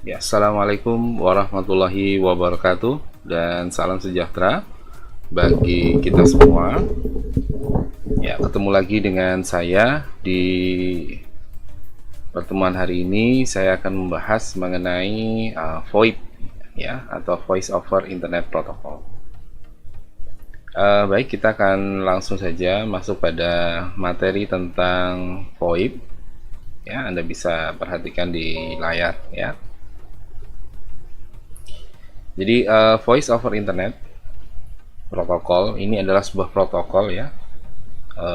Ya, assalamualaikum warahmatullahi wabarakatuh dan salam sejahtera bagi kita semua. Ya, ketemu lagi dengan saya di pertemuan hari ini. Saya akan membahas mengenai VoIP ya atau Voice over Internet Protocol. Baik, kita akan langsung saja masuk pada materi tentang VoIP. Ya, Anda bisa perhatikan di layar ya. Jadi Voice over Internet Protocol ini adalah sebuah protokol ya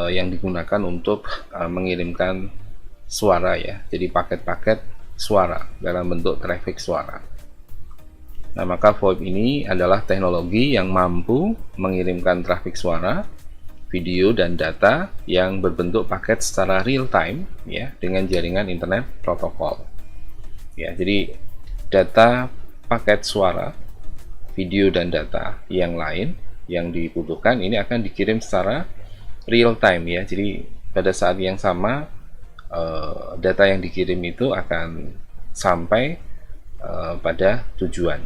yang digunakan untuk mengirimkan suara ya. Jadi paket-paket suara dalam bentuk traffic suara. Nah, maka VoIP ini adalah teknologi yang mampu mengirimkan traffic suara, video dan data yang berbentuk paket secara real time ya dengan jaringan internet protokol. Ya, jadi data paket suara, video dan data yang lain yang dibutuhkan ini akan dikirim secara real time ya. Jadi pada saat yang sama data yang dikirim itu akan sampai pada tujuan.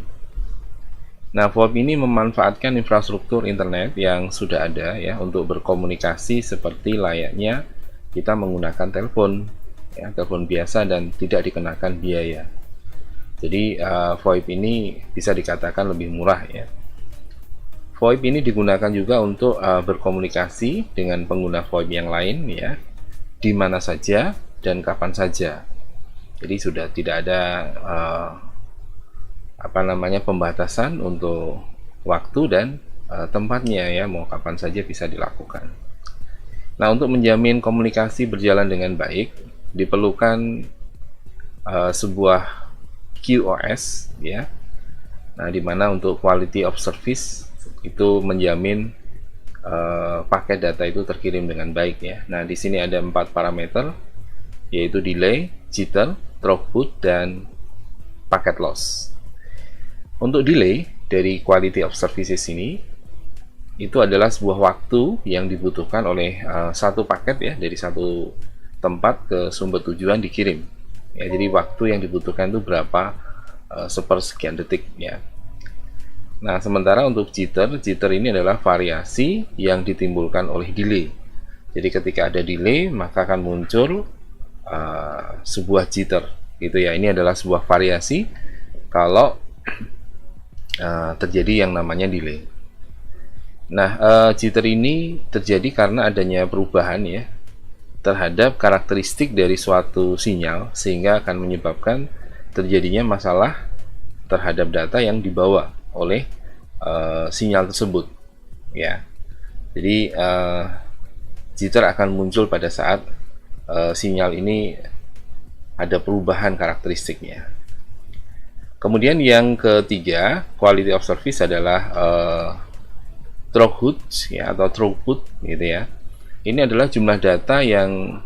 Nah, VoIP ini memanfaatkan infrastruktur internet yang sudah ada ya untuk berkomunikasi seperti layaknya kita menggunakan telepon ya, telepon biasa dan tidak dikenakan biaya. Jadi VoIP ini bisa dikatakan lebih murah ya. VoIP ini digunakan juga untuk berkomunikasi dengan pengguna VoIP yang lain ya, di mana saja dan kapan saja. Jadi sudah tidak ada pembatasan untuk waktu dan tempatnya ya, mau kapan saja bisa dilakukan. Nah, untuk menjamin komunikasi berjalan dengan baik diperlukan sebuah QoS ya. Nah, di mana untuk quality of service itu menjamin paket data itu terkirim dengan baik ya. Nah, di sini ada 4 parameter yaitu delay, jitter, throughput dan packet loss. Untuk delay dari quality of services ini itu adalah sebuah waktu yang dibutuhkan oleh satu paket ya dari satu tempat ke sumber tujuan dikirim. Ya, jadi waktu yang dibutuhkan itu berapa sepersekian detik ya. Nah, sementara untuk jitter ini adalah variasi yang ditimbulkan oleh delay. Jadi ketika ada delay maka akan muncul sebuah jitter gitu ya. Ini adalah sebuah variasi kalau terjadi yang namanya delay. Nah, jitter ini terjadi karena adanya perubahan ya terhadap karakteristik dari suatu sinyal sehingga akan menyebabkan terjadinya masalah terhadap data yang dibawa oleh sinyal tersebut ya. Jadi jitter akan muncul pada saat sinyal ini ada perubahan karakteristiknya. Kemudian yang ketiga, quality of service adalah throughput ya atau throughput gitu ya. Ini adalah jumlah data yang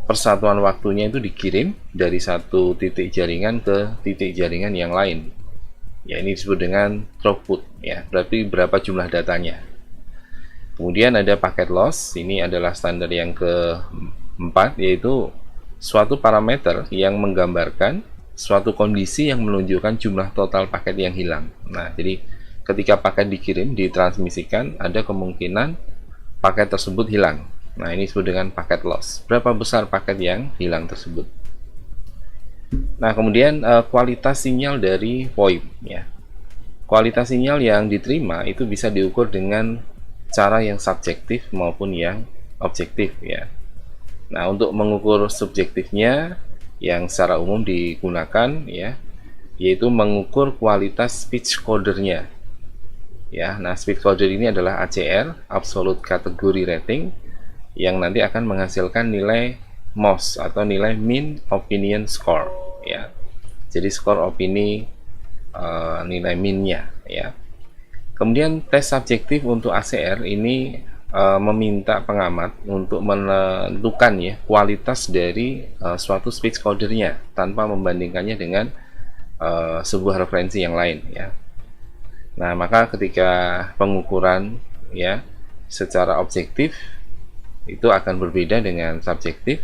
persatuan waktunya itu dikirim dari satu titik jaringan ke titik jaringan yang lain. Ya, ini disebut dengan throughput ya. Berarti berapa jumlah datanya. Kemudian ada packet loss. Ini adalah standar yang keempat, yaitu suatu parameter yang menggambarkan suatu kondisi yang menunjukkan jumlah total paket yang hilang. Nah, jadi ketika paket dikirim, ditransmisikan, ada kemungkinan paket tersebut hilang. Nah, ini disebut dengan packet loss. Berapa besar paket yang hilang tersebut. Nah, kemudian kualitas sinyal dari VoIP ya. Kualitas sinyal yang diterima itu bisa diukur dengan cara yang subjektif maupun yang objektif ya. Nah, untuk mengukur subjektifnya yang secara umum digunakan ya, yaitu mengukur kualitas speech codernya ya. Nah, speech coder ini adalah ACR, Absolute Category Rating, yang nanti akan menghasilkan nilai MOS atau nilai Mean Opinion Score ya. Jadi skor opini nilai minnya ya. Kemudian tes subjektif untuk ACR ini meminta pengamat untuk menentukan ya kualitas dari suatu speech codernya tanpa membandingkannya dengan sebuah referensi yang lain ya. Nah, maka ketika pengukuran ya secara objektif itu akan berbeda dengan subjektif.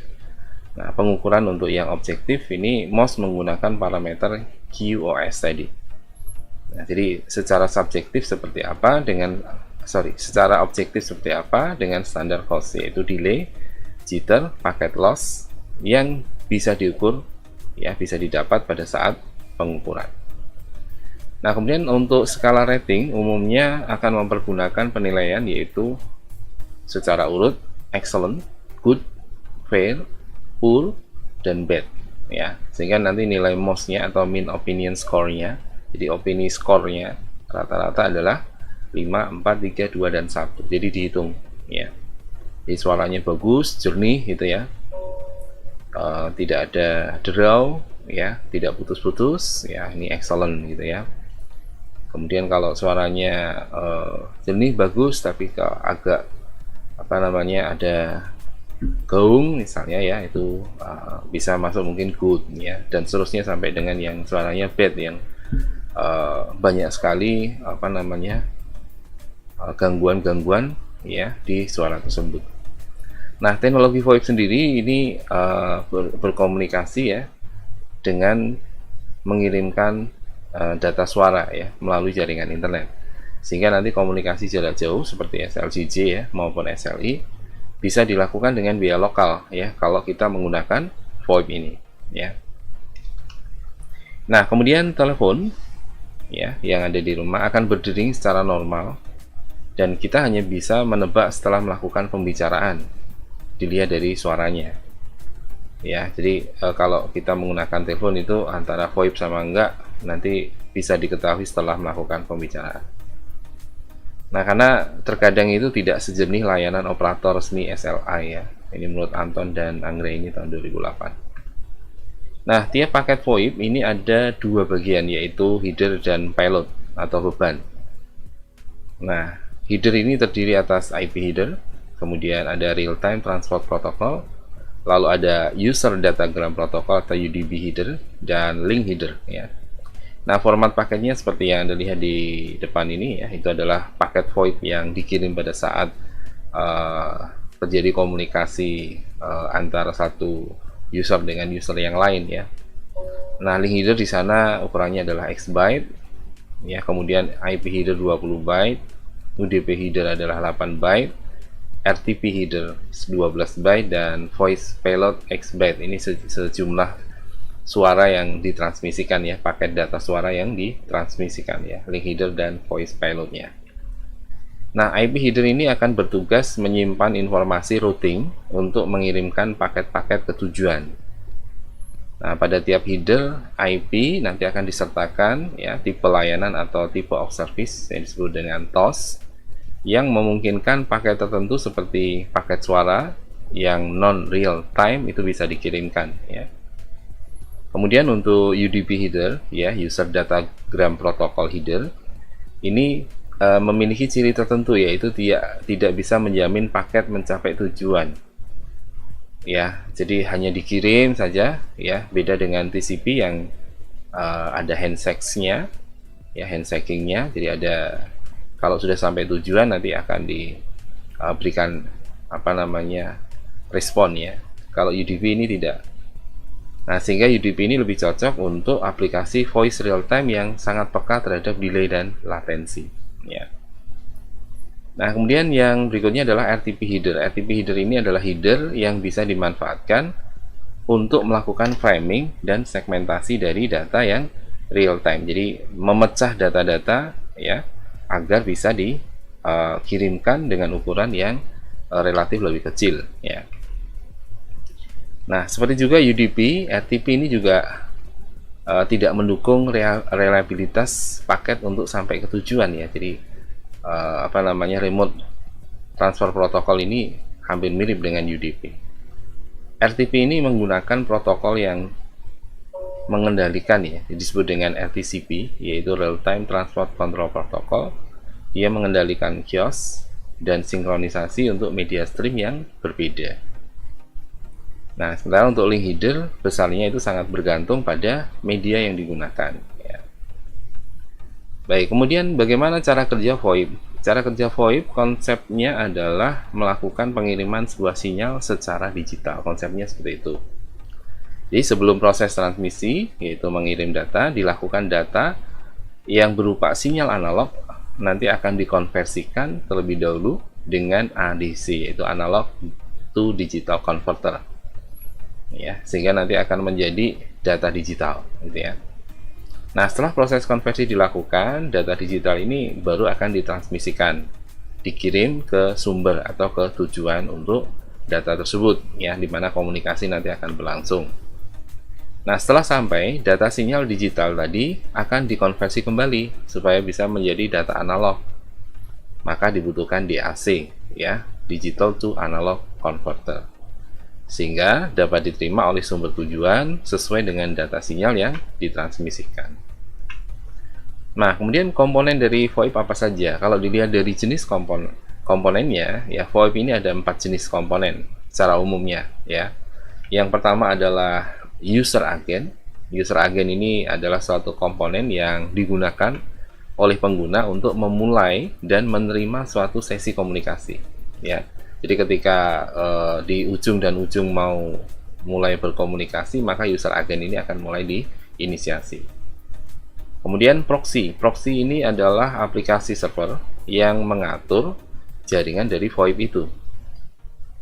Nah, pengukuran untuk yang objektif ini MOS menggunakan parameter QoS tadi. Nah, jadi secara subjektif seperti apa secara objektif seperti apa dengan standar cost, yaitu delay, jitter, packet loss yang bisa diukur, ya, bisa didapat pada saat pengukuran. Nah, kemudian untuk skala rating umumnya akan mempergunakan penilaian yaitu secara urut, excellent, good, fair, poor, dan bad, ya, sehingga nanti nilai MOS-nya atau mean opinion score-nya, jadi opini score-nya rata-rata adalah 5, 4, 3, 2, dan 1. Jadi dihitung, ya. Jadi suaranya bagus, jernih gitu ya. Tidak ada draw, ya, tidak putus-putus, ya, ini excellent gitu ya. Kemudian kalau suaranya jernih bagus tapi agak ada gaung misalnya, ya, itu bisa masuk mungkin good, ya, dan seterusnya sampai dengan yang suaranya bad yang banyak sekali gangguan-gangguan, ya, di suara tersebut. Nah, teknologi VoIP sendiri ini berkomunikasi, ya, dengan mengirimkan data suara, ya, melalui jaringan internet, sehingga nanti komunikasi jarak jauh seperti SLJJ, ya, maupun SLI bisa dilakukan dengan biaya lokal, ya, kalau kita menggunakan VoIP ini, ya. Nah, kemudian telepon, ya, yang ada di rumah akan berdering secara normal dan kita hanya bisa menebak setelah melakukan pembicaraan, dilihat dari suaranya, ya. Jadi kalau kita menggunakan telepon itu antara VoIP sama enggak nanti bisa diketahui setelah melakukan pembicaraan. Nah, karena terkadang itu tidak sejernih layanan operator resmi SLA, ya. Ini menurut Anton dan Anggreni tahun 2008. Nah, tiap paket VoIP ini ada dua bagian, yaitu header dan payload atau beban. Nah, header ini terdiri atas IP header, kemudian ada real time transport protocol, lalu ada user datagram protocol atau UDP header, dan link header, ya. Nah, format paketnya seperti yang Anda lihat di depan ini, ya, itu adalah paket VoIP yang dikirim pada saat terjadi komunikasi antara satu user dengan user yang lain, ya. Nah, link header di sana ukurannya adalah X byte, ya, kemudian IP header 20 byte, UDP header adalah 8 byte, RTP header 12 byte, dan voice payload X byte. Ini sejumlah suara yang ditransmisikan, ya, paket data suara yang ditransmisikan, ya, link header dan voice payloadnya. Nah, IP header ini akan bertugas menyimpan informasi routing untuk mengirimkan paket-paket ke tujuan. Nah, pada tiap header IP nanti akan disertakan, ya, tipe layanan atau tipe of service yang disebut dengan TOS, yang memungkinkan paket tertentu seperti paket suara yang non real time itu bisa dikirimkan, ya. Kemudian untuk UDP header, ya, user datagram protocol header, ini memiliki ciri tertentu, yaitu tidak bisa menjamin paket mencapai tujuan, ya. Jadi hanya dikirim saja, ya. Beda dengan TCP yang ada handshaking-nya, ya, handshaking-nya. Jadi ada, kalau sudah sampai tujuan nanti akan diberikan respon, ya. Kalau UDP ini tidak. Nah, sehingga UDP ini lebih cocok untuk aplikasi voice real time yang sangat peka terhadap delay dan latensi, ya. Nah, kemudian yang berikutnya adalah RTP header. RTP header ini adalah header yang bisa dimanfaatkan untuk melakukan framing dan segmentasi dari data yang real time. Jadi memecah data-data, ya, agar bisa dikirimkan dengan ukuran yang relatif lebih kecil, ya. Nah, seperti juga UDP, RTP ini juga tidak mendukung reliabilitas paket untuk sampai ke tujuan, ya. Jadi remote transfer protokol ini hampir mirip dengan UDP. RTP ini menggunakan protokol yang mengendalikan, ya, disebut dengan RTCP, yaitu Real Time Transport Control Protocol. Dia mengendalikan kios dan sinkronisasi untuk media stream yang berbeda. Nah, sementara untuk link header besarnya itu sangat bergantung pada media yang digunakan, ya. Baik, kemudian bagaimana cara kerja VoIP? Cara kerja VoIP konsepnya adalah melakukan pengiriman sebuah sinyal secara digital. Konsepnya seperti itu. Jadi sebelum proses transmisi, yaitu mengirim data, dilakukan data yang berupa sinyal analog, nanti akan dikonversikan terlebih dahulu dengan ADC, yaitu analog to digital converter, ya, sehingga nanti akan menjadi data digital, gitu ya. Nah, setelah proses konversi dilakukan, data digital ini baru akan ditransmisikan, dikirim ke sumber atau ke tujuan untuk data tersebut, ya, di mana komunikasi nanti akan berlangsung. Nah, setelah sampai, data sinyal digital tadi akan dikonversi kembali supaya bisa menjadi data analog. Maka dibutuhkan DAC, ya, digital to analog converter, sehingga dapat diterima oleh sumber tujuan sesuai dengan data sinyal yang ditransmisikan. Nah, kemudian komponen dari VoIP apa saja? Kalau dilihat dari jenis komponennya, ya, VoIP ini ada 4 jenis komponen secara umumnya, ya. Yang pertama adalah user agent. User agent ini adalah suatu komponen yang digunakan oleh pengguna untuk memulai dan menerima suatu sesi komunikasi, ya. Jadi ketika di ujung dan ujung mau mulai berkomunikasi, maka user agent ini akan mulai diinisiasi. Kemudian proxy. Proxy ini adalah aplikasi server yang mengatur jaringan dari VoIP itu,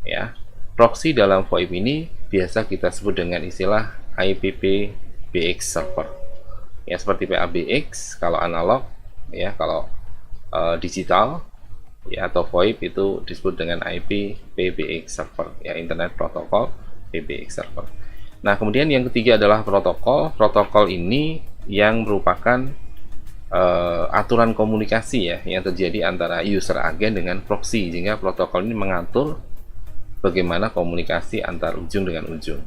ya. Proxy dalam VoIP ini biasa kita sebut dengan istilah IPPBX server, ya, seperti PABX kalau analog, ya, kalau digital, ya, atau VoIP itu disebut dengan IPPBX server, ya, Internet Protocol PBX server. Nah, kemudian yang ketiga adalah protokol. Protokol ini yang merupakan aturan komunikasi, ya, yang terjadi antara user agent dengan proxy, sehingga protokol ini mengatur bagaimana komunikasi antar ujung dengan ujung.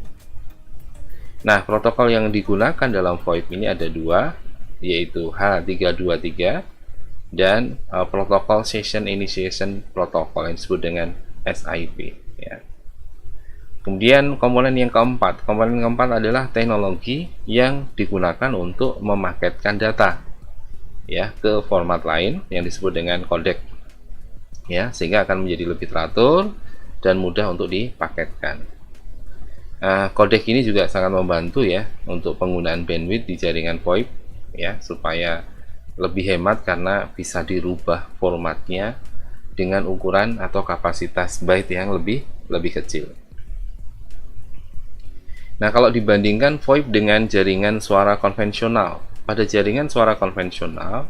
Nah, protokol yang digunakan dalam VoIP ini ada 2, yaitu H323 dan protokol Session Initiation Protocol yang disebut dengan SIP, ya. Kemudian komponen yang keempat adalah teknologi yang digunakan untuk memaketkan data, ya, ke format lain yang disebut dengan codec, ya, sehingga akan menjadi lebih teratur dan mudah untuk dipaketkan. Codec ini juga sangat membantu, ya, untuk penggunaan bandwidth di jaringan VoIP, ya, supaya lebih hemat karena bisa dirubah formatnya dengan ukuran atau kapasitas byte yang lebih kecil. Nah, kalau dibandingkan VoIP dengan jaringan suara konvensional, pada jaringan suara konvensional,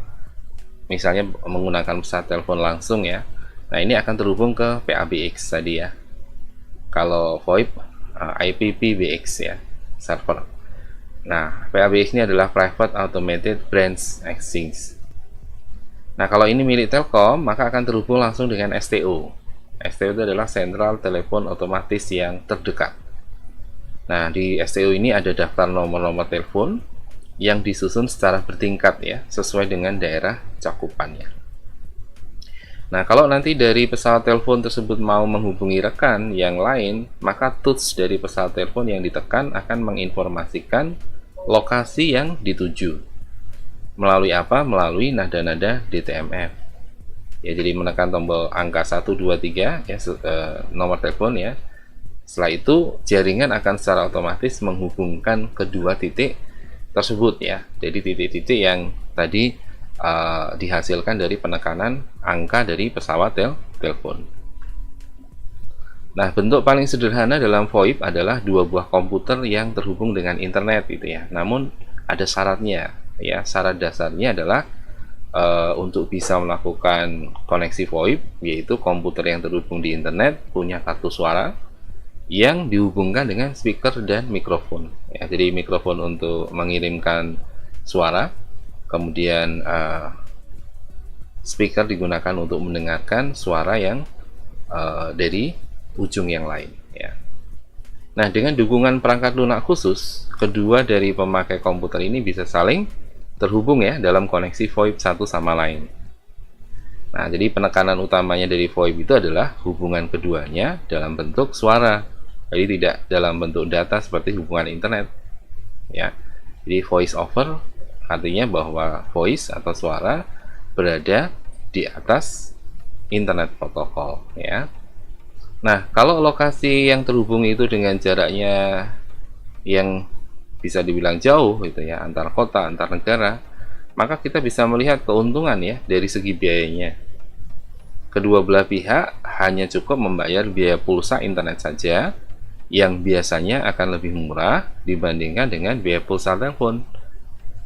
misalnya menggunakan pesawat telepon langsung, ya, nah ini akan terhubung ke PABX tadi, ya. Kalau VoIP IPPBX, ya, server. Nah, PABX ini adalah Private Automated Branch Exchange. Nah, kalau ini milik Telkom, maka akan terhubung langsung dengan STO. STO itu adalah Central Telepon Otomatis yang terdekat. Nah, di STO ini ada daftar nomor-nomor telepon yang disusun secara bertingkat, ya, sesuai dengan daerah cakupannya. Nah, kalau nanti dari pesawat telepon tersebut mau menghubungi rekan yang lain, maka touch dari pesawat telepon yang ditekan akan menginformasikan lokasi yang dituju. Melalui apa? Melalui nada-nada DTMF. Ya, jadi menekan tombol angka 123, ya, nomor telepon, ya. Setelah itu jaringan akan secara otomatis menghubungkan kedua titik tersebut, ya. Jadi titik-titik yang tadi dihasilkan dari penekanan angka dari pesawat telepon. Nah, bentuk paling sederhana dalam VoIP adalah 2 buah komputer yang terhubung dengan internet, gitu, ya. Namun ada syaratnya, ya. Syarat dasarnya adalah untuk bisa melakukan koneksi VoIP, yaitu komputer yang terhubung di internet punya kartu suara yang dihubungkan dengan speaker dan mikrofon, ya. Jadi mikrofon untuk mengirimkan suara, kemudian speaker digunakan untuk mendengarkan suara yang dari ujung yang lain, ya. Nah, dengan dukungan perangkat lunak khusus, kedua dari pemakai komputer ini bisa saling terhubung, ya, dalam koneksi VoIP satu sama lain. Nah, jadi penekanan utamanya dari VoIP itu adalah hubungan keduanya dalam bentuk suara, jadi tidak dalam bentuk data seperti hubungan internet, ya. Jadi voice over artinya bahwa voice atau suara berada di atas internet protokol, ya. Nah, kalau lokasi yang terhubung itu dengan jaraknya yang bisa dibilang jauh gitu ya, antar kota, antar negara, maka kita bisa melihat keuntungan ya dari segi biayanya. Kedua belah pihak hanya cukup membayar biaya pulsa internet saja yang biasanya akan lebih murah dibandingkan dengan biaya pulsa telepon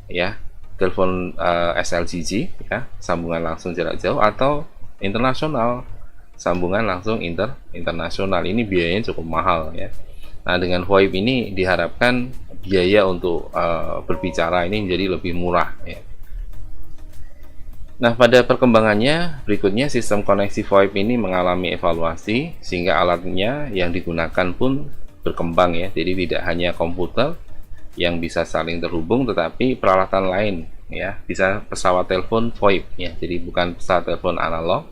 ya, telepon SLGG ya, sambungan langsung jarak jauh, atau internasional, sambungan langsung internasional. Ini biayanya cukup mahal ya. Nah, dengan VoIP ini diharapkan biaya untuk berbicara ini menjadi lebih murah ya. Nah, pada perkembangannya berikutnya, sistem koneksi VoIP ini mengalami evaluasi sehingga alatnya yang digunakan pun berkembang ya. Jadi tidak hanya komputer yang bisa saling terhubung, tetapi peralatan lain ya, bisa pesawat telepon VoIP ya. Jadi bukan pesawat telepon analog,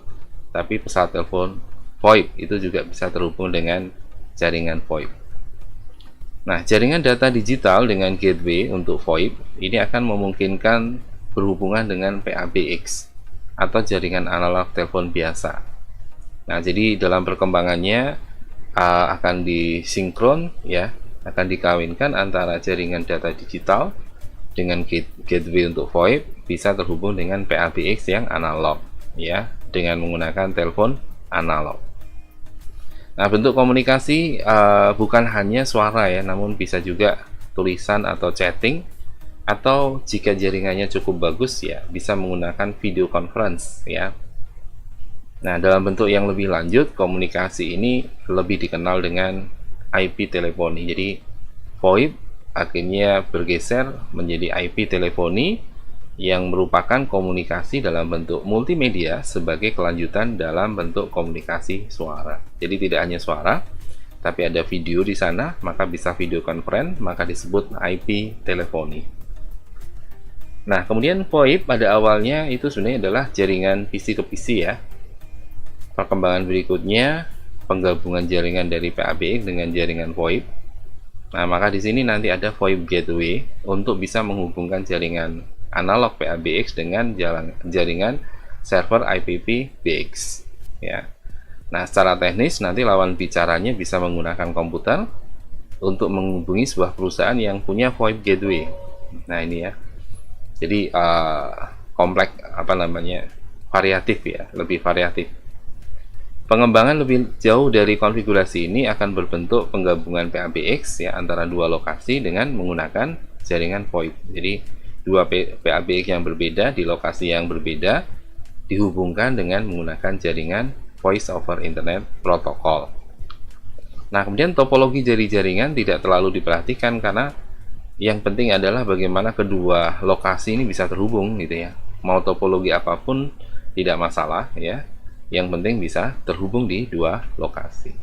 tapi pesawat telepon VoIP itu juga bisa terhubung dengan jaringan VoIP. Nah, jaringan data digital dengan gateway untuk VoIP ini akan memungkinkan berhubungan dengan PABX atau jaringan analog telepon biasa. Nah, jadi dalam perkembangannya akan disinkron ya, akan dikawinkan antara jaringan data digital dengan gateway untuk VoIP bisa terhubung dengan PABX yang analog ya, dengan menggunakan telepon analog. Nah, bentuk komunikasi bukan hanya suara ya, namun bisa juga tulisan atau chatting, atau jika jaringannya cukup bagus ya bisa menggunakan video conference ya. Nah, dalam bentuk yang lebih lanjut, komunikasi ini lebih dikenal dengan IP teleponi. Jadi VoIP akhirnya bergeser menjadi IP teleponi yang merupakan komunikasi dalam bentuk multimedia sebagai kelanjutan dalam bentuk komunikasi suara. Jadi tidak hanya suara, tapi ada video di sana, maka bisa video conference, maka disebut IP teleponi. Nah, kemudian VoIP pada awalnya itu sebenarnya adalah jaringan PC ke PC ya. Perkembangan berikutnya penggabungan jaringan dari PABX dengan jaringan VoIP. Nah, maka di sini nanti ada VoIP gateway untuk bisa menghubungkan jaringan analog PABX dengan jaringan server IPv6 ya. Nah, secara teknis nanti lawan bicaranya bisa menggunakan komputer untuk menghubungi sebuah perusahaan yang punya VoIP gateway. Nah, ini ya. Jadi kompleks variatif ya, lebih variatif. Pengembangan lebih jauh dari konfigurasi ini akan berbentuk penggabungan PABX ya antara dua lokasi dengan menggunakan jaringan VoIP. Jadi dua PABX yang berbeda di lokasi yang berbeda dihubungkan dengan menggunakan jaringan Voice over Internet Protocol. Nah, kemudian topologi dari jaringan tidak terlalu diperhatikan karena yang penting adalah bagaimana kedua lokasi ini bisa terhubung gitu ya. Mau topologi apapun tidak masalah ya. Yang penting bisa terhubung di dua lokasi.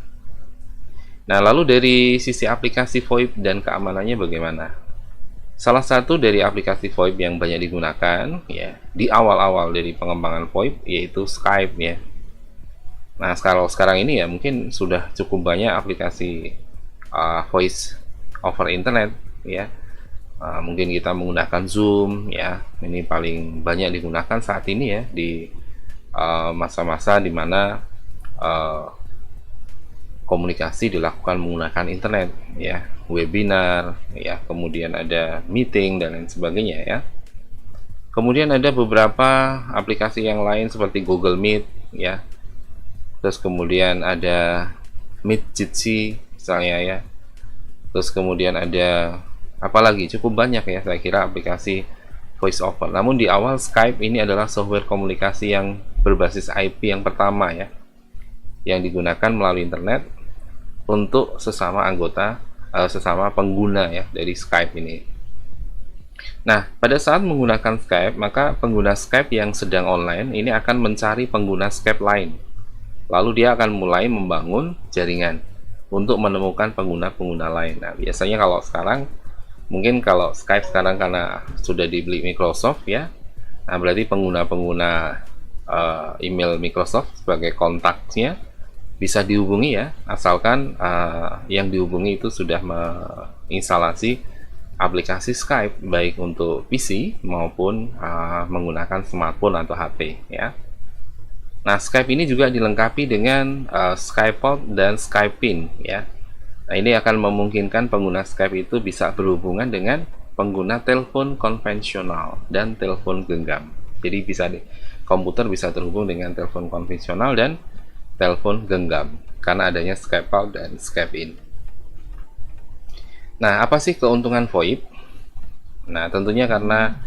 Nah, lalu dari sisi aplikasi VoIP dan keamanannya bagaimana? Salah satu dari aplikasi VoIP yang banyak digunakan ya di awal-awal dari pengembangan VoIP yaitu Skype ya. Nah, sekarang ini ya mungkin sudah cukup banyak aplikasi voice over internet ya. Mungkin kita menggunakan Zoom ya, ini paling banyak digunakan saat ini ya di masa-masa dimana komunikasi dilakukan menggunakan internet ya, webinar ya, kemudian ada meeting dan lain sebagainya ya. Kemudian ada beberapa aplikasi yang lain seperti Google Meet ya, terus kemudian ada Meet Jitsi misalnya ya, terus kemudian ada apalagi cukup banyak ya, saya kira aplikasi voice over. Namun di awal Skype ini adalah software komunikasi yang berbasis IP yang pertama ya, yang digunakan melalui internet untuk sesama pengguna ya dari Skype ini. Nah, pada saat menggunakan Skype, maka pengguna Skype yang sedang online ini akan mencari pengguna Skype lain. Lalu dia akan mulai membangun jaringan untuk menemukan pengguna-pengguna lain. Nah, biasanya kalau sekarang mungkin kalau Skype sekarang karena sudah dibeli Microsoft ya, nah berarti pengguna-pengguna email Microsoft sebagai kontaknya bisa dihubungi ya, asalkan yang dihubungi itu sudah menginstalasi aplikasi Skype baik untuk PC maupun menggunakan smartphone atau HP ya. Nah, Skype ini juga dilengkapi dengan Skype Pod dan Skype Pin ya. Nah, ini akan memungkinkan pengguna Skype itu bisa berhubungan dengan pengguna telepon konvensional dan telepon genggam. Jadi komputer bisa terhubung dengan telepon konvensional dan telepon genggam karena adanya Skype Out dan Skype In. Nah, apa sih keuntungan VoIP? Nah, tentunya karena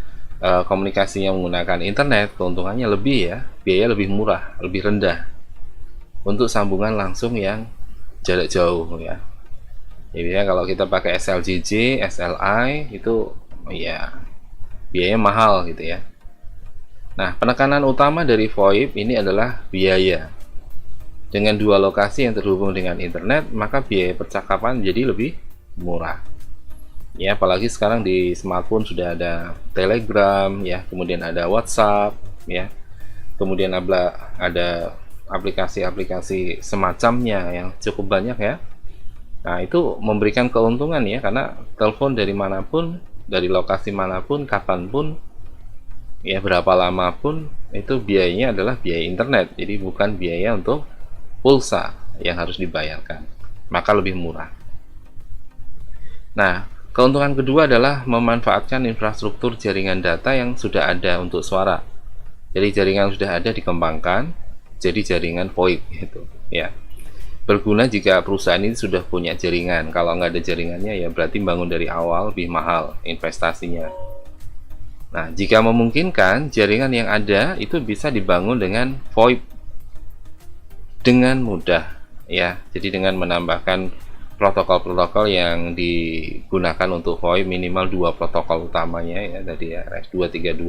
komunikasinya menggunakan internet, keuntungannya lebih ya, biaya lebih murah, lebih rendah untuk sambungan langsung yang jarak jauh ya. Jadi ya kalau kita pakai SLJJ, SLI itu ya biayanya mahal gitu ya. Nah, penekanan utama dari VoIP ini adalah biaya. Dengan dua lokasi yang terhubung dengan internet, maka biaya percakapan jadi lebih murah. Ya, apalagi sekarang di smartphone sudah ada Telegram ya, kemudian ada WhatsApp ya. Kemudian ada aplikasi-aplikasi semacamnya yang cukup banyak ya. Nah, itu memberikan keuntungan ya, karena telepon dari manapun, dari lokasi manapun, kapanpun, ya berapa lama pun, itu biayanya adalah biaya internet. Jadi bukan biaya untuk pulsa yang harus dibayarkan. Maka lebih murah. Nah, keuntungan kedua adalah memanfaatkan infrastruktur jaringan data yang sudah ada untuk suara. Jadi jaringan sudah ada dikembangkan jadi jaringan VoIP gitu ya. Berguna jika perusahaan ini sudah punya jaringan. Kalau nggak ada jaringannya ya berarti bangun dari awal lebih mahal investasinya. Nah, jika memungkinkan, jaringan yang ada itu bisa dibangun dengan VoIP dengan mudah ya. Jadi dengan menambahkan protokol-protokol yang digunakan untuk VoIP, minimal 2 protokol utamanya ya, tadi ya RS232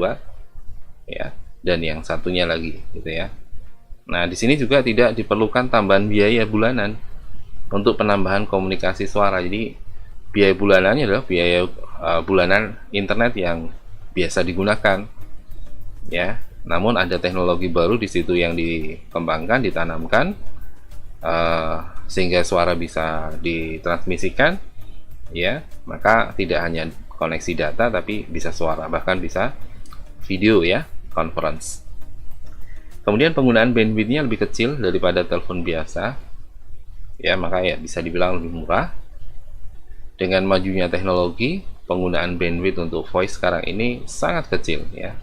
ya, dan yang satunya lagi gitu ya. Nah, di sini juga tidak diperlukan tambahan biaya bulanan untuk penambahan komunikasi suara. Jadi biaya bulanannya adalah biaya bulanan internet yang biasa digunakan ya. Namun ada teknologi baru di situ yang dikembangkan, ditanamkan sehingga suara bisa ditransmisikan ya. Maka tidak hanya koneksi data tapi bisa suara, bahkan bisa video ya, conference. Kemudian penggunaan bandwidthnya lebih kecil daripada telepon biasa ya, maka ya bisa dibilang lebih murah. Dengan majunya teknologi, penggunaan bandwidth untuk voice sekarang ini sangat kecil ya.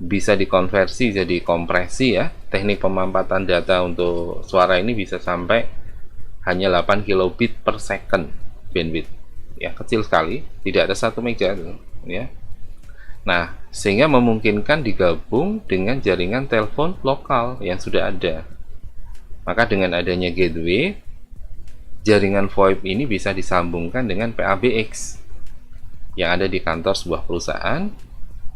Bisa dikonversi jadi kompresi ya. Teknik pemampatan data untuk suara ini bisa sampai hanya 8 kilobit per second bandwidth ya, kecil sekali, tidak ada 1 mega ya. Nah, sehingga memungkinkan digabung dengan jaringan telepon lokal yang sudah ada. Maka dengan adanya gateway, jaringan VoIP ini bisa disambungkan dengan PABX yang ada di kantor sebuah perusahaan,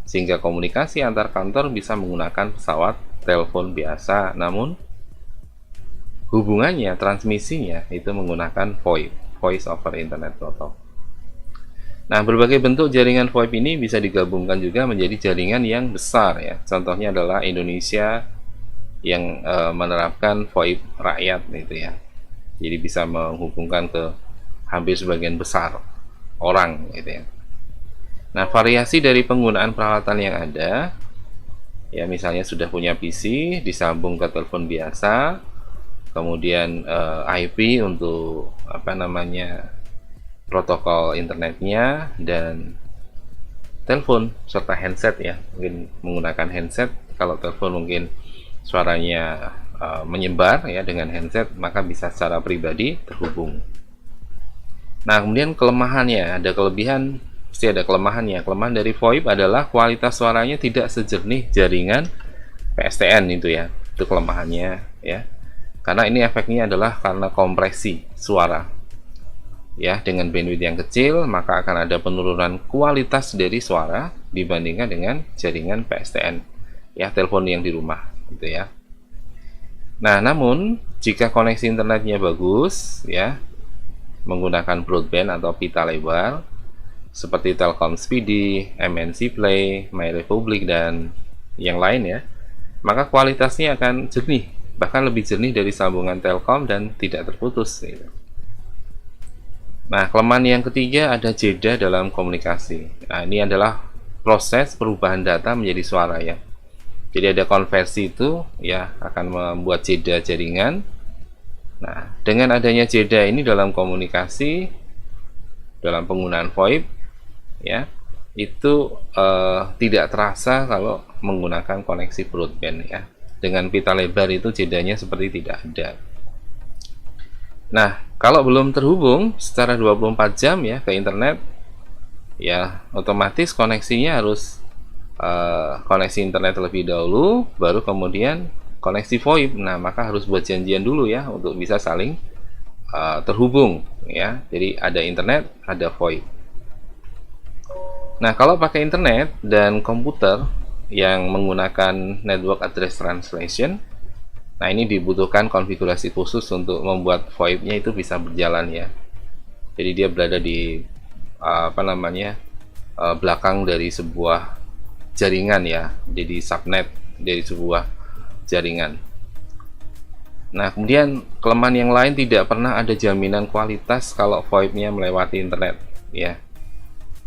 sehingga komunikasi antar kantor bisa menggunakan pesawat telepon biasa, namun hubungannya, transmisinya itu menggunakan VoIP, Voice over Internet Protocol. Nah, berbagai bentuk jaringan VoIP ini bisa digabungkan juga menjadi jaringan yang besar ya. Contohnya adalah Indonesia yang menerapkan VoIP rakyat gitu ya. Jadi bisa menghubungkan ke hampir sebagian besar orang gitu ya. Nah, variasi dari penggunaan peralatan yang ada ya, misalnya sudah punya PC disambung ke telepon biasa, kemudian IP untuk protokol internetnya, dan telepon serta handset ya, mungkin menggunakan handset. Kalau telepon mungkin suaranya menyebar ya, dengan handset maka bisa secara pribadi terhubung. Nah, kemudian kelemahannya, ada kelebihan pasti ada kelemahannya. Kelemahan dari VoIP adalah kualitas suaranya tidak sejernih jaringan PSTN itu ya, itu kelemahannya ya, karena ini efeknya adalah karena kompresi suara ya. Dengan bandwidth yang kecil maka akan ada penurunan kualitas dari suara dibandingkan dengan jaringan PSTN ya, telepon yang di rumah gitu ya. Nah, namun jika koneksi internetnya bagus ya, menggunakan broadband atau pita lebar seperti Telkom Speedy, MNC Play, MyRepublic dan yang lain ya, maka kualitasnya akan jernih, bahkan lebih jernih dari sambungan Telkom dan tidak terputus gitu. Nah, kelemahan yang ketiga ada jeda dalam komunikasi. Nah, ini adalah proses perubahan data menjadi suara ya. Jadi ada konversi itu ya, akan membuat jeda jaringan Nah, dengan adanya jeda ini dalam komunikasi, dalam penggunaan VoIP, ya, itu tidak terasa kalau menggunakan koneksi broadband ya. Dengan pita lebar itu jedanya seperti tidak ada. Nah, kalau belum terhubung secara 24 jam ya ke internet, ya otomatis koneksinya harus koneksi internet terlebih dahulu, baru kemudian koneksi VoIP. Nah, maka harus buat janjian dulu ya untuk bisa saling terhubung ya. Jadi ada internet, ada VoIP. Nah, kalau pakai internet dan komputer yang menggunakan network address translation, nah ini dibutuhkan konfigurasi khusus untuk membuat VoIP-nya itu bisa berjalan ya. Jadi dia berada di belakang dari sebuah jaringan ya, jadi subnet dari sebuah jaringan. Nah, kemudian kelemahan yang lain, tidak pernah ada jaminan kualitas kalau VoIP-nya melewati internet ya.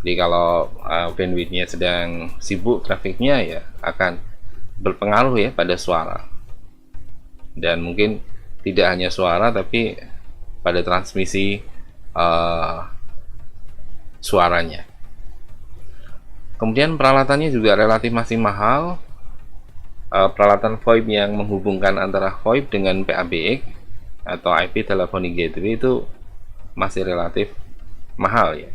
Jadi kalau bandwidth-nya sedang sibuk trafiknya ya akan berpengaruh ya pada suara. Dan mungkin tidak hanya suara tapi pada transmisi suaranya. Kemudian peralatannya juga relatif masih mahal. Peralatan VoIP yang menghubungkan antara VoIP dengan PABX atau IP Telephony Gateway itu masih relatif mahal ya.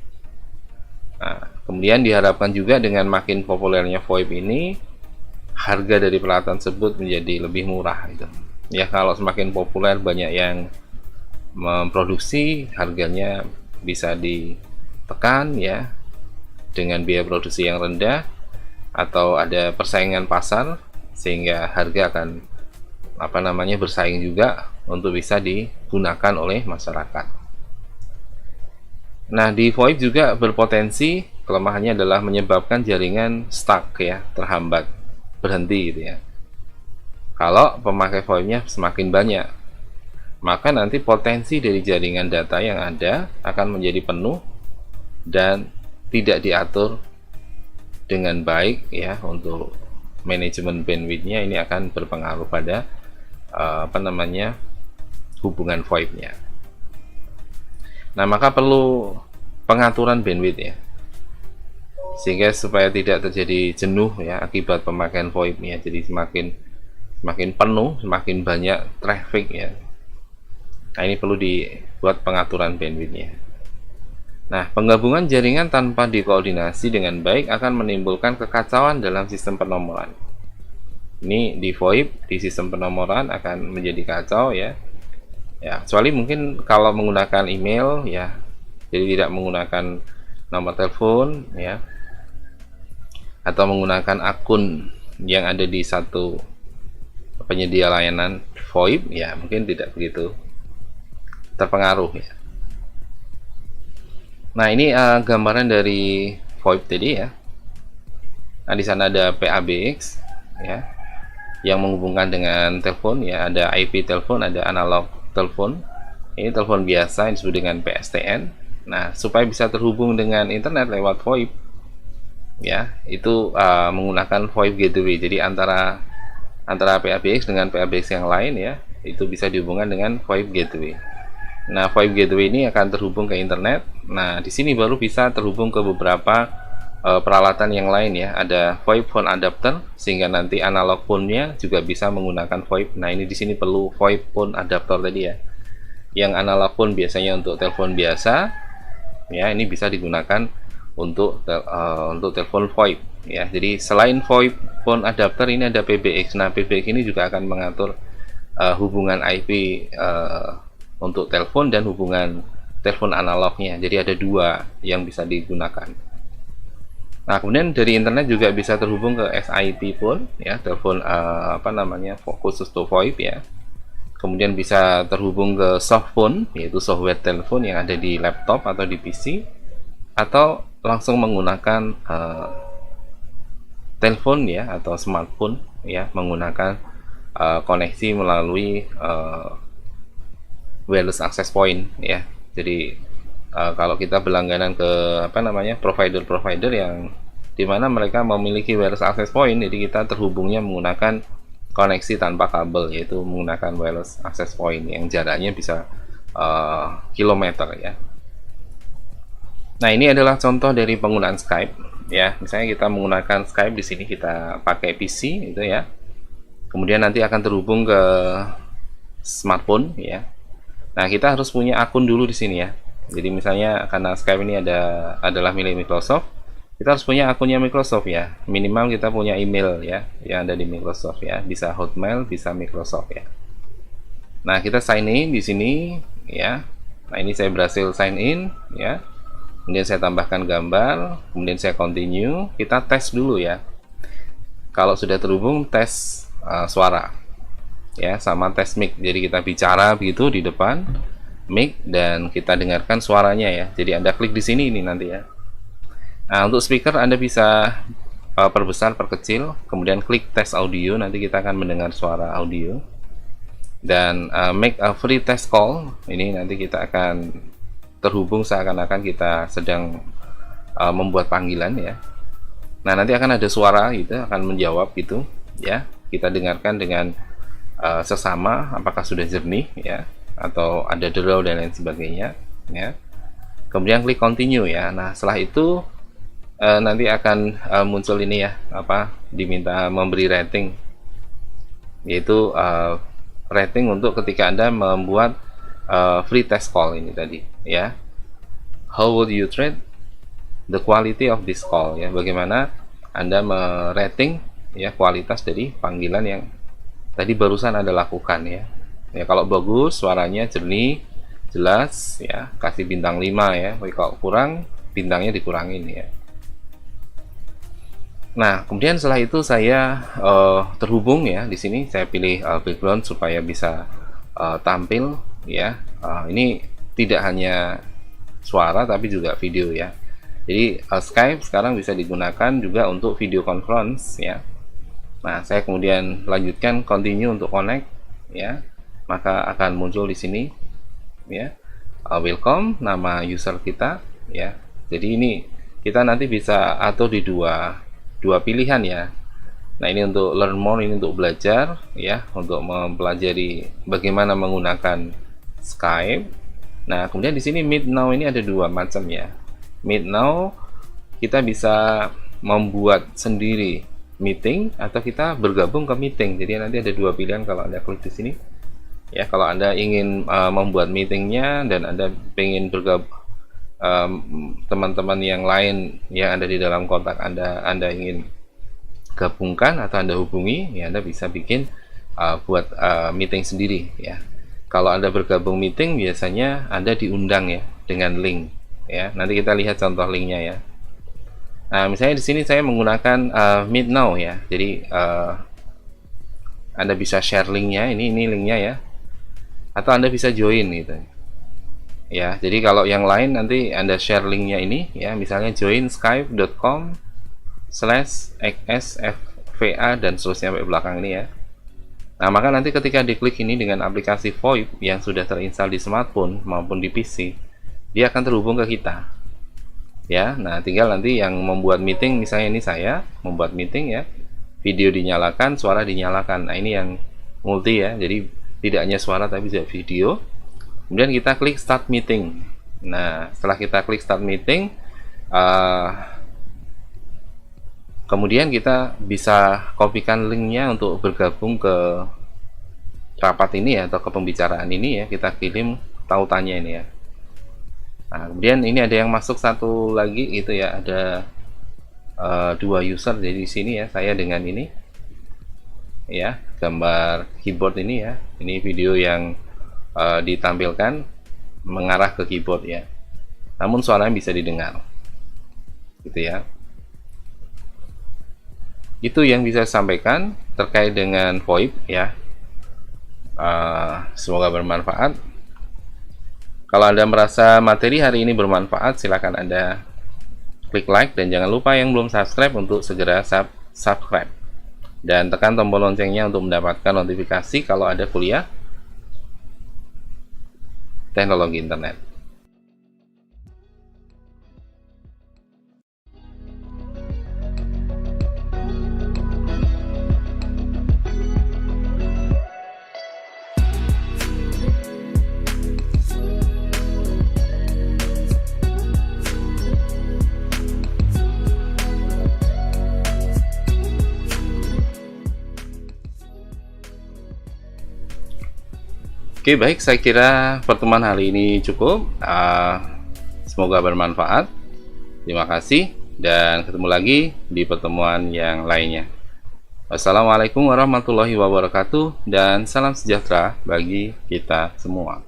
Nah, kemudian diharapkan juga dengan makin populernya VoIP ini, harga dari peralatan tersebut menjadi lebih murah gitu. Ya, kalau semakin populer, banyak yang memproduksi, harganya bisa ditekan ya dengan biaya produksi yang rendah, atau ada persaingan pasar sehingga harga akan bersaing juga untuk bisa digunakan oleh masyarakat. Nah, di VoIP juga berpotensi kelemahannya adalah menyebabkan jaringan stuck ya, terhambat, berhenti gitu ya. Kalau pemakai VoIP-nya semakin banyak, maka nanti potensi dari jaringan data yang ada akan menjadi penuh dan tidak diatur dengan baik ya. Untuk manajemen bandwidth-nya ini akan berpengaruh pada hubungan VoIP-nya. Nah, maka perlu pengaturan bandwidth ya, sehingga supaya tidak terjadi jenuh ya akibat pemakaian VoIP-nya. Jadi semakin penuh, semakin banyak traffic ya. Nah, ini perlu dibuat pengaturan bandwidth-nya. Nah, penggabungan jaringan tanpa dikoordinasi dengan baik akan menimbulkan kekacauan dalam sistem penomoran. Ini di VoIP, di sistem penomoran akan menjadi kacau ya. Ya, kecuali mungkin kalau menggunakan email ya, jadi tidak menggunakan nomor telepon ya, atau menggunakan akun yang ada di satu penyedia layanan VoIP ya, mungkin tidak begitu terpengaruh ya. Nah, ini gambaran dari VoIP tadi ya. Nah, di sana ada PABX ya, yang menghubungkan dengan telepon ya, ada IP telepon, ada analog telepon. Ini telepon biasa yang disebut dengan PSTN. Nah, supaya bisa terhubung dengan internet lewat VoIP ya, itu menggunakan VoIP gateway. Jadi antara PABX dengan PABX yang lain ya, itu bisa dihubungkan dengan VoIP gateway. Nah, VoIP gateway ini akan terhubung ke internet. Nah, di sini baru bisa terhubung ke beberapa peralatan yang lain ya. Ada VoIP phone adapter, sehingga nanti analog phone-nya juga bisa menggunakan VoIP. Nah, ini di sini perlu VoIP phone adapter tadi ya. Yang analog phone biasanya untuk telepon biasa ya, ini bisa digunakan untuk telepon VoIP ya. Jadi selain VoIP phone adapter, ini ada PBX. Nah, PBX ini juga akan mengatur hubungan IP untuk telepon dan hubungan telepon analognya. Jadi ada dua yang bisa digunakan. Nah, kemudian dari internet juga bisa terhubung ke SIP phone ya, telepon khusus untuk VoIP ya. Kemudian bisa terhubung ke soft phone, yaitu software telepon yang ada di laptop atau di PC, atau langsung menggunakan telepon ya atau smartphone ya, menggunakan koneksi melalui wireless access point ya. Jadi kalau kita berlangganan ke provider yang dimana mereka memiliki wireless access point, jadi kita terhubungnya menggunakan koneksi tanpa kabel, yaitu menggunakan wireless access point yang jaraknya bisa kilometer ya. Nah, ini adalah contoh dari penggunaan Skype ya. Misalnya kita menggunakan Skype di sini, kita pakai PC itu ya. Kemudian nanti akan terhubung ke smartphone ya. Nah, kita harus punya akun dulu di sini ya. Jadi misalnya karena Skype ini adalah milik Microsoft, kita harus punya akunnya Microsoft ya. Minimal kita punya email ya yang ada di Microsoft ya. Bisa Hotmail, bisa Microsoft ya. Nah, kita sign in di sini ya. Nah, ini saya berhasil sign in ya. Kemudian saya tambahkan gambar, kemudian saya continue. Kita tes dulu ya. Kalau sudah terhubung, tes suara ya, sama tes mic. Jadi kita bicara begitu di depan mic dan kita dengarkan suaranya ya. Jadi Anda klik di sini ini nanti ya. Nah, untuk speaker Anda bisa perbesar, perkecil, kemudian klik tes audio, nanti kita akan mendengar suara audio. Dan make a free test call, ini nanti kita akan terhubung seakan-akan kita sedang membuat panggilan ya. Nah, nanti akan ada suara gitu, akan menjawab gitu ya. Kita dengarkan dengan sesama apakah sudah jernih ya, atau ada derau dan lain sebagainya ya. Kemudian klik continue ya. Nah, setelah itu nanti akan muncul ini ya, diminta memberi rating, yaitu rating untuk ketika Anda membuat free test call ini tadi ya. How would you rate the quality of this call ya, bagaimana Anda merating ya kualitas dari panggilan yang tadi barusan Anda lakukan ya. Ya, kalau bagus, suaranya jernih, jelas ya, kasih bintang 5 ya. Kalau kurang, bintangnya dikurangin ya. Nah, kemudian setelah itu saya terhubung ya. Di sini saya pilih background supaya bisa tampil ya. Ini tidak hanya suara tapi juga video ya. Jadi Skype sekarang bisa digunakan juga untuk video conference ya. Nah, saya kemudian lanjutkan continue untuk connect ya. Maka akan muncul di sini ya. Welcome, nama user kita ya. Jadi ini kita nanti bisa atur di dua pilihan ya. Nah, ini untuk learn more, ini untuk belajar ya, untuk mempelajari bagaimana menggunakan Skype. Nah, kemudian di sini meet now ini ada dua macam ya. Meet now kita bisa membuat sendiri meeting atau kita bergabung ke meeting. Jadi nanti ada dua pilihan kalau Anda klik di sini. Ya, kalau Anda ingin membuat meetingnya dan Anda ingin bergabung teman-teman yang lain yang ada di dalam kontak Anda ingin gabungkan atau Anda hubungi, ya Anda bisa bikin buat meeting sendiri ya. Kalau Anda bergabung meeting, biasanya Anda diundang ya dengan link ya. Nanti kita lihat contoh linknya ya. Nah, misalnya di sini saya menggunakan Meet Now ya. Jadi Anda bisa share linknya, ini linknya ya. Atau Anda bisa join gitu. Ya, jadi kalau yang lain nanti Anda share linknya ini ya, misalnya join skype.com/xsfva dan seterusnya sampai belakang ini ya. Nah, maka nanti ketika diklik ini dengan aplikasi VoIP yang sudah terinstall di smartphone maupun di PC, dia akan terhubung ke kita. Ya, nah tinggal nanti yang membuat meeting, misalnya ini saya membuat meeting ya, video dinyalakan, suara dinyalakan. Nah, ini yang multi ya, jadi tidak hanya suara tapi juga video. Kemudian kita klik start meeting. Nah, setelah kita klik start meeting, kemudian kita bisa kopikan linknya untuk bergabung ke rapat ini ya, atau ke pembicaraan ini ya. Kita kirim tautannya ini ya. Nah, kemudian ini ada yang masuk satu lagi gitu ya, ada dua user dari sini ya, saya dengan ini ya, gambar keyboard ini ya. Ini video yang ditampilkan mengarah ke keyboard ya, namun suaranya bisa didengar gitu ya. Itu yang bisa saya sampaikan terkait dengan VoIP ya. Semoga bermanfaat. Kalau Anda merasa materi hari ini bermanfaat, silakan Anda klik like dan jangan lupa yang belum subscribe untuk segera subscribe dan tekan tombol loncengnya untuk mendapatkan notifikasi kalau ada kuliah teknologi internet. Oke, baik, saya kira pertemuan hari ini cukup. Semoga bermanfaat. Terima kasih dan ketemu lagi di pertemuan yang lainnya. Wassalamualaikum warahmatullahi wabarakatuh dan salam sejahtera bagi kita semua.